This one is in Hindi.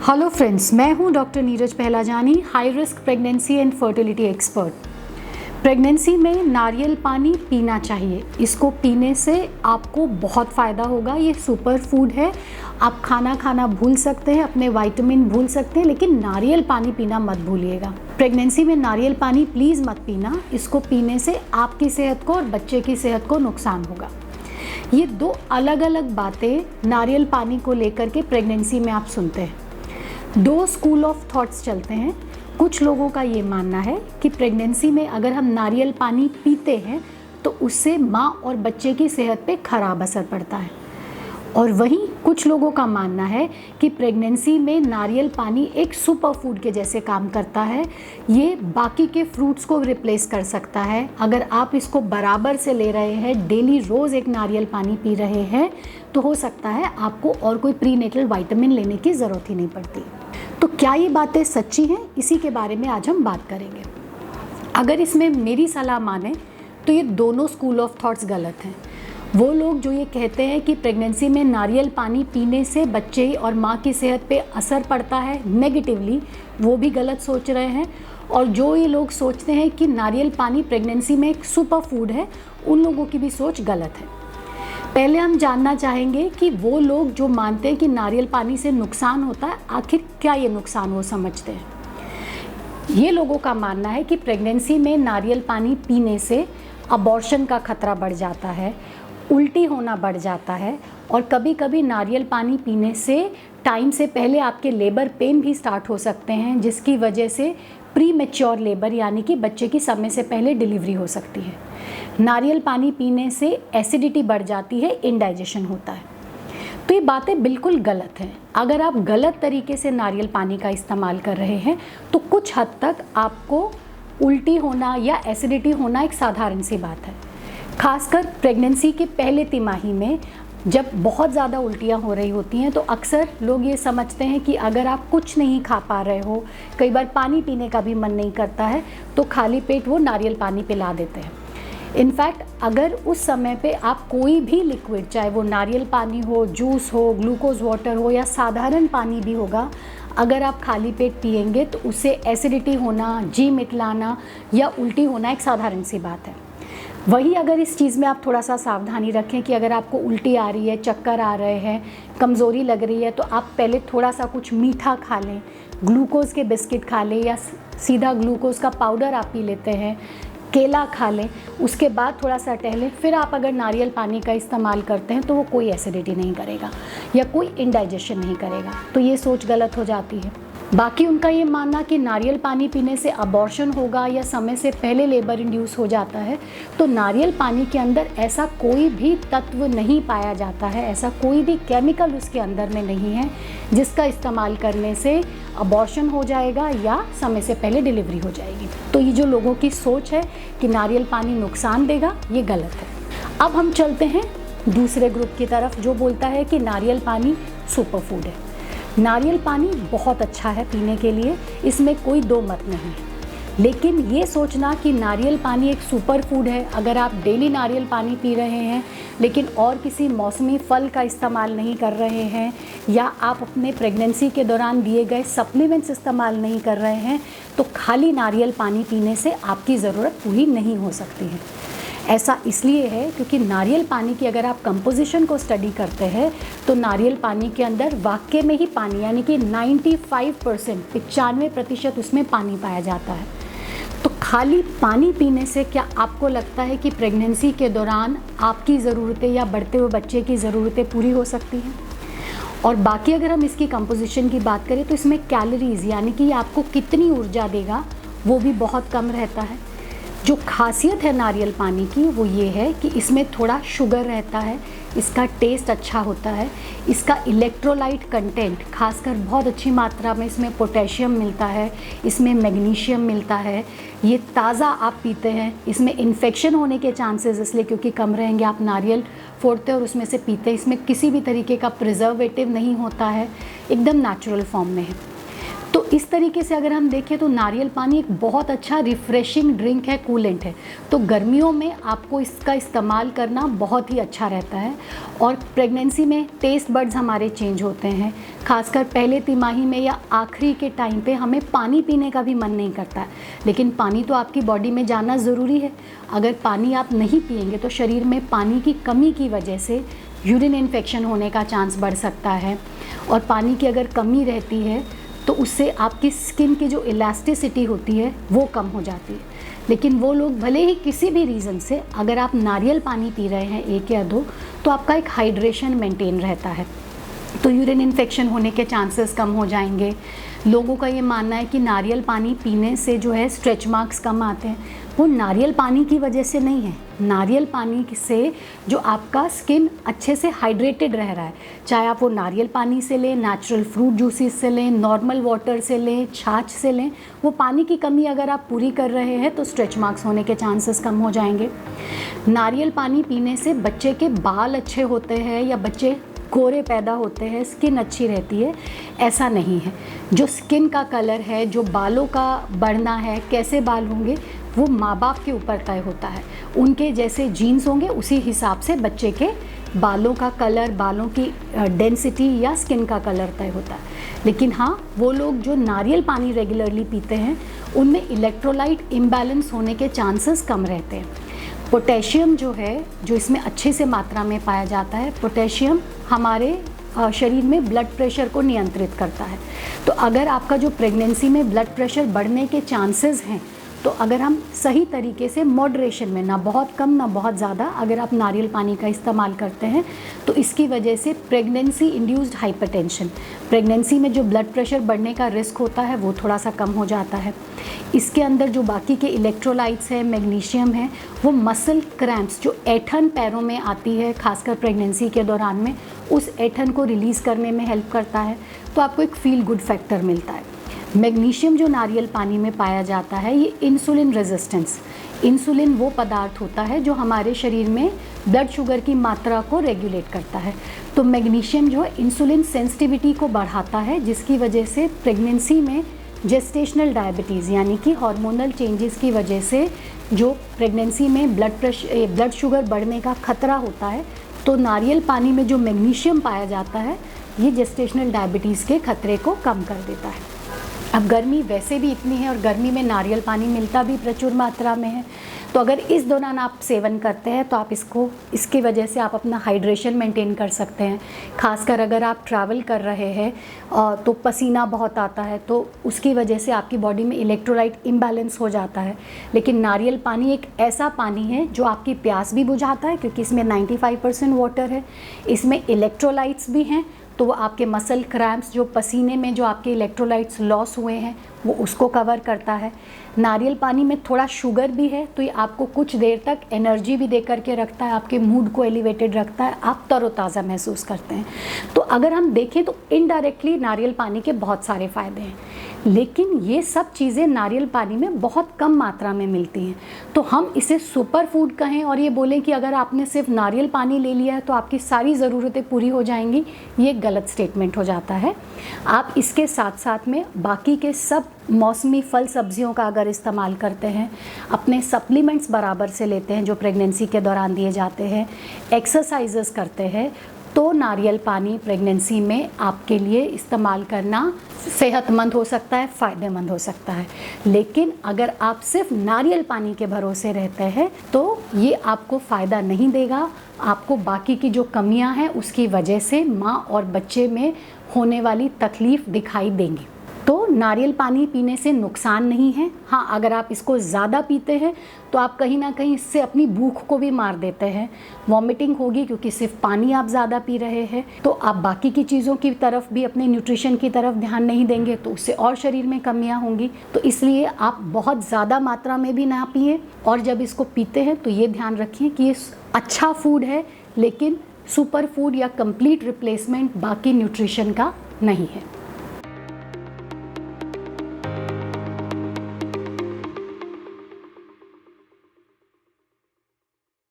हेलो फ्रेंड्स, मैं हूं doctor Neeraj Pahlajani, high risk pregnancy and fertility expert. Pregnancy में नारियल पानी पीना चाहिए। इसको पीने से आपको बहुत फ़ायदा होगा। ये सुपर फूड है। आप खाना भूल सकते हैं, अपने विटामिन भूल सकते हैं, लेकिन नारियल पानी पीना मत भूलिएगा। प्रेगनेंसी में नारियल पानी प्लीज़ मत पीना। इसको पीने से आपकी सेहत को और बच्चे की सेहत को नुकसान होगा। ये दो अलग अलग बातें नारियल पानी को लेकर के प्रेगनेंसी में आप सुनते हैं। दो स्कूल ऑफ थॉट्स चलते हैं। कुछ लोगों का ये मानना है कि प्रेगनेंसी में अगर हम नारियल पानी पीते हैं तो उससे माँ और बच्चे की सेहत पे खराब असर पड़ता है, और वहीं कुछ लोगों का मानना है कि प्रेगनेंसी में नारियल पानी एक सुपर फूड के जैसे काम करता है। ये बाकी के फ्रूट्स को रिप्लेस कर सकता है। अगर आप इसको बराबर से ले रहे हैं, डेली रोज़ एक नारियल पानी पी रहे हैं, तो हो सकता है आपको और कोई प्रीनेटल विटामिन लेने की ज़रूरत ही नहीं पड़ती। तो क्या ये बातें सच्ची हैं? इसी के बारे में आज हम बात करेंगे। अगर इसमें मेरी सलाह माने तो ये दोनों स्कूल ऑफ थॉट्स गलत हैं। वो लोग जो ये कहते हैं कि प्रेगनेंसी में नारियल पानी पीने से बच्चे और माँ की सेहत पे असर पड़ता है नेगेटिवली, वो भी गलत सोच रहे हैं। और जो ये लोग सोचते हैं कि नारियल पानी प्रेगनेंसी में एक सुपर फूड है, उन लोगों की भी सोच गलत है। पहले हम जानना चाहेंगे कि वो लोग जो मानते हैं कि नारियल पानी से नुकसान होता है, आखिर क्या ये नुकसान वो समझते हैं। ये लोगों का मानना है कि प्रेगनेंसी में नारियल पानी पीने से अबॉर्शन का खतरा बढ़ जाता है, उल्टी होना बढ़ जाता है, और कभी कभी नारियल पानी पीने से टाइम से पहले आपके लेबर पेन भी स्टार्ट हो सकते हैं, जिसकी वजह से प्री मैच्योर लेबर यानी कि बच्चे की समय से पहले डिलीवरी हो सकती है। नारियल पानी पीने से एसिडिटी बढ़ जाती है, इंडाइजेशन होता है। तो ये बातें बिल्कुल गलत हैं। अगर आप गलत तरीके से नारियल पानी का इस्तेमाल कर रहे हैं तो कुछ हद तक आपको उल्टी होना या एसिडिटी होना एक साधारण सी बात है। खासकर प्रेगनेंसी के पहले तिमाही में जब बहुत ज़्यादा उल्टियाँ हो रही होती हैं, तो अक्सर लोग ये समझते हैं कि अगर आप कुछ नहीं खा पा रहे हो, कई बार पानी पीने का भी मन नहीं करता है, तो खाली पेट वो नारियल पानी पिला देते हैं। इनफैक्ट अगर उस समय पे आप कोई भी लिक्विड, चाहे वो नारियल पानी हो, जूस हो, ग्लूकोज वाटर हो या साधारण पानी भी होगा, अगर आप खाली पेट पिएंगे तो उससे एसिडिटी होना, जी मितलाना या उल्टी होना एक साधारण सी बात है। वही अगर इस चीज़ में आप थोड़ा सा सावधानी रखें कि अगर आपको उल्टी आ रही है, चक्कर आ रहे हैं, कमज़ोरी लग रही है, तो आप पहले थोड़ा सा कुछ मीठा खा लें, ग्लूकोज़ के बिस्किट खा लें, या सीधा ग्लूकोज़ का पाउडर आप पी लेते हैं, केला खा लें, उसके बाद थोड़ा सा टहलें, फिर आप अगर नारियल पानी का इस्तेमाल करते हैं तो वो कोई एसिडिटी नहीं करेगा या कोई इंडाइजेशन नहीं करेगा। तो ये सोच गलत हो जाती है। बाकी उनका ये मानना कि नारियल पानी पीने से अबॉर्शन होगा या समय से पहले लेबर इंड्यूस हो जाता है, तो नारियल पानी के अंदर ऐसा कोई भी तत्व नहीं पाया जाता है, ऐसा कोई भी केमिकल उसके अंदर में नहीं है जिसका इस्तेमाल करने से अबॉर्शन हो जाएगा या समय से पहले डिलीवरी हो जाएगी। तो ये जो लोगों की सोच है कि नारियल पानी नुकसान देगा, ये गलत है। अब हम चलते हैं दूसरे ग्रुप की तरफ जो बोलता है कि नारियल पानी सुपर फूड है। नारियल पानी बहुत अच्छा है पीने के लिए, इसमें कोई दो मत नहीं है। लेकिन ये सोचना कि नारियल पानी एक सुपर फूड है, अगर आप डेली नारियल पानी पी रहे हैं लेकिन और किसी मौसमी फल का इस्तेमाल नहीं कर रहे हैं, या आप अपने प्रेगनेंसी के दौरान दिए गए सप्लीमेंट्स इस्तेमाल नहीं कर रहे हैं, तो खाली नारियल पानी पीने से आपकी ज़रूरत पूरी नहीं हो सकती है। ऐसा इसलिए है क्योंकि नारियल पानी की अगर आप कंपोजिशन को स्टडी करते हैं तो नारियल पानी के अंदर वाकई में ही पानी, यानी कि 95% उसमें पानी पाया जाता है। तो खाली पानी पीने से क्या आपको लगता है कि प्रेगनेंसी के दौरान आपकी ज़रूरतें या बढ़ते हुए बच्चे की ज़रूरतें पूरी हो सकती हैं? और बाकी अगर हम इसकी कंपोजिशन की बात करें तो इसमें कैलोरीज़, यानी कि आपको कितनी ऊर्जा देगा, वो भी बहुत कम रहता है। जो खासियत है नारियल पानी की वो ये है कि इसमें थोड़ा शुगर रहता है, इसका टेस्ट अच्छा होता है, इसका इलेक्ट्रोलाइट कंटेंट खासकर बहुत अच्छी मात्रा में इसमें पोटेशियम मिलता है, इसमें मैग्नीशियम मिलता है। ये ताज़ा आप पीते हैं, इसमें इन्फेक्शन होने के चांसेस इसलिए क्योंकि कम रहेंगे। आप नारियल फोड़ते और उसमें से पीते हैं, इसमें किसी भी तरीके का प्रिजर्वेटिव नहीं होता है, एकदम नेचुरल फॉर्म में है। तो इस तरीके से अगर हम देखें तो नारियल पानी एक बहुत अच्छा रिफ़्रेशिंग ड्रिंक है, कूलेंट है। तो गर्मियों में आपको इसका इस्तेमाल करना बहुत ही अच्छा रहता है। और प्रेगनेंसी में टेस्ट बड्स हमारे चेंज होते हैं, खासकर पहले तिमाही में या आखिरी के टाइम पे हमें पानी पीने का भी मन नहीं करता है, लेकिन पानी तो आपकी बॉडी में जाना ज़रूरी है। अगर पानी आप नहीं पिएंगे तो शरीर में पानी की कमी की वजह से यूरिन इन्फेक्शन होने का चांस बढ़ सकता है। और पानी की अगर कमी रहती है तो उससे आपकी स्किन की जो इलास्टिसिटी होती है वो कम हो जाती है। लेकिन वो लोग भले ही किसी भी रीज़न से, अगर आप नारियल पानी पी रहे हैं 1 या 2, तो आपका एक हाइड्रेशन मेंटेन रहता है, तो यूरिन इन्फेक्शन होने के चांसेस कम हो जाएंगे। लोगों का ये मानना है कि नारियल पानी पीने से जो है स्ट्रेच मार्क्स कम आते हैं, वो नारियल पानी की वजह से नहीं है। नारियल पानी से जो आपका स्किन अच्छे से हाइड्रेटेड रह रहा है, चाहे आप वो नारियल पानी से लें, नेचुरल फ्रूट जूसेस से लें, नॉर्मल वाटर से लें, छाछ से लें, वो पानी की कमी अगर आप पूरी कर रहे हैं तो स्ट्रेच मार्क्स होने के चांसेस कम हो जाएंगे। नारियल पानी पीने से बच्चे के बाल अच्छे होते हैं या बच्चे गोरे पैदा होते हैं, स्किन अच्छी रहती है, ऐसा नहीं है। जो स्किन का कलर है, जो बालों का बढ़ना है, कैसे बाल होंगे, वो माँ बाप के ऊपर तय होता है। उनके जैसे जीन्स होंगे उसी हिसाब से बच्चे के बालों का कलर, बालों की डेंसिटी या स्किन का कलर तय होता है। लेकिन हाँ, वो लोग जो नारियल पानी रेगुलरली पीते हैं उनमें इलेक्ट्रोलाइट इम्बैलेंस होने के चांसेस कम रहते हैं। पोटेशियम जो है, जो इसमें अच्छे से मात्रा में पाया जाता है, पोटेशियम हमारे शरीर में ब्लड प्रेशर को नियंत्रित करता है। तो अगर आपका जो प्रेगनेंसी में ब्लड प्रेशर बढ़ने के चांसेस हैं, तो अगर हम सही तरीके से मॉडरेशन में, ना बहुत कम ना बहुत ज़्यादा, अगर आप नारियल पानी का इस्तेमाल करते हैं तो इसकी वजह से प्रेगनेंसी इंड्यूस्ड हाइपरटेंशन, प्रेगनेंसी में जो ब्लड प्रेशर बढ़ने का रिस्क होता है वो थोड़ा सा कम हो जाता है। इसके अंदर जो बाकी के इलेक्ट्रोलाइट्स हैं, मैग्नीशियम है, वो मसल क्रैम्प्स, जो ऐंठन पैरों में आती है खासकर प्रेगनेंसी के दौरान में, उस ऐंठन को रिलीज़ करने में हेल्प करता है। तो आपको एक फील गुड फैक्टर मिलता है। मैग्नीशियम जो नारियल पानी में पाया जाता है, ये इंसुलिन रेजिस्टेंस, इंसुलिन वो पदार्थ होता है जो हमारे शरीर में ब्लड शुगर की मात्रा को रेगुलेट करता है। तो मैग्नीशियम जो है इंसुलिन सेंसिटिविटी को बढ़ाता है, जिसकी वजह से प्रेगनेंसी में जेस्टेशनल डायबिटीज़ यानी कि हार्मोनल चेंजेस की वजह से जो प्रेगनेंसी में ब्लड शुगर बढ़ने का खतरा होता है, तो नारियल पानी में जो मैग्नीशियम पाया जाता है ये जेस्टेशनल डायबिटीज़ के खतरे को कम कर देता है। अब गर्मी वैसे भी इतनी है और गर्मी में नारियल पानी मिलता भी प्रचुर मात्रा में है, तो अगर इस दौरान आप सेवन करते हैं तो आप इसकी वजह से आप अपना हाइड्रेशन मेंटेन कर सकते हैं। खासकर अगर आप ट्रैवल कर रहे हैं तो पसीना बहुत आता है, तो उसकी वजह से आपकी बॉडी में इलेक्ट्रोलाइट इम्बैलेंस हो जाता है। लेकिन नारियल पानी एक ऐसा पानी है जो आपकी प्यास भी बुझाता है, क्योंकि इसमें 95% वाटर है, इसमें इलेक्ट्रोलाइट्स भी हैं, तो वो आपके मसल क्रैम्प्स, जो पसीने में जो आपके इलेक्ट्रोलाइट्स लॉस हुए हैं, वो उसको कवर करता है। नारियल पानी में थोड़ा शुगर भी है, तो ये आपको कुछ देर तक एनर्जी भी दे करके रखता है, आपके मूड को एलिवेटेड रखता है, आप तरोताज़ा महसूस करते हैं। तो अगर हम देखें तो इनडायरेक्टली नारियल पानी के बहुत सारे फ़ायदे हैं, लेकिन ये सब चीज़ें नारियल पानी में बहुत कम मात्रा में मिलती हैं। तो हम इसे सुपर फूड कहें और ये बोलें कि अगर आपने सिर्फ नारियल पानी ले लिया है तो आपकी सारी ज़रूरतें पूरी हो जाएंगी, ये गलत स्टेटमेंट हो जाता है। आप इसके साथ साथ में बाकी के सब मौसमी फल सब्जियों का अगर इस्तेमाल करते हैं, अपने सप्लीमेंट्स बराबर से लेते हैं जो प्रेगनेंसी के दौरान दिए जाते हैं, एक्सरसाइजेस करते हैं, तो नारियल पानी प्रेगनेंसी में आपके लिए इस्तेमाल करना सेहतमंद हो सकता है, फ़ायदेमंद हो सकता है। लेकिन अगर आप सिर्फ नारियल पानी के भरोसे रहते हैं तो ये आपको फ़ायदा नहीं देगा। आपको बाकी की जो कमियां हैं उसकी वजह से माँ और बच्चे में होने वाली तकलीफ़ दिखाई देंगी। तो नारियल पानी पीने से नुकसान नहीं है। हाँ, अगर आप इसको ज़्यादा पीते हैं तो आप कहीं ना कहीं इससे अपनी भूख को भी मार देते हैं। वॉमिटिंग होगी क्योंकि सिर्फ पानी आप ज़्यादा पी रहे हैं, तो आप बाकी की चीज़ों की तरफ भी, अपने न्यूट्रिशन की तरफ ध्यान नहीं देंगे, तो उससे और शरीर में कमियां होंगी। तो इसलिए आप बहुत ज़्यादा मात्रा में भी ना पिए, और जब इसको पीते हैं तो ये ध्यान रखिए कि ये अच्छा फूड है, लेकिन सुपर फूड या कंप्लीट रिप्लेसमेंट बाकी न्यूट्रिशन का नहीं है।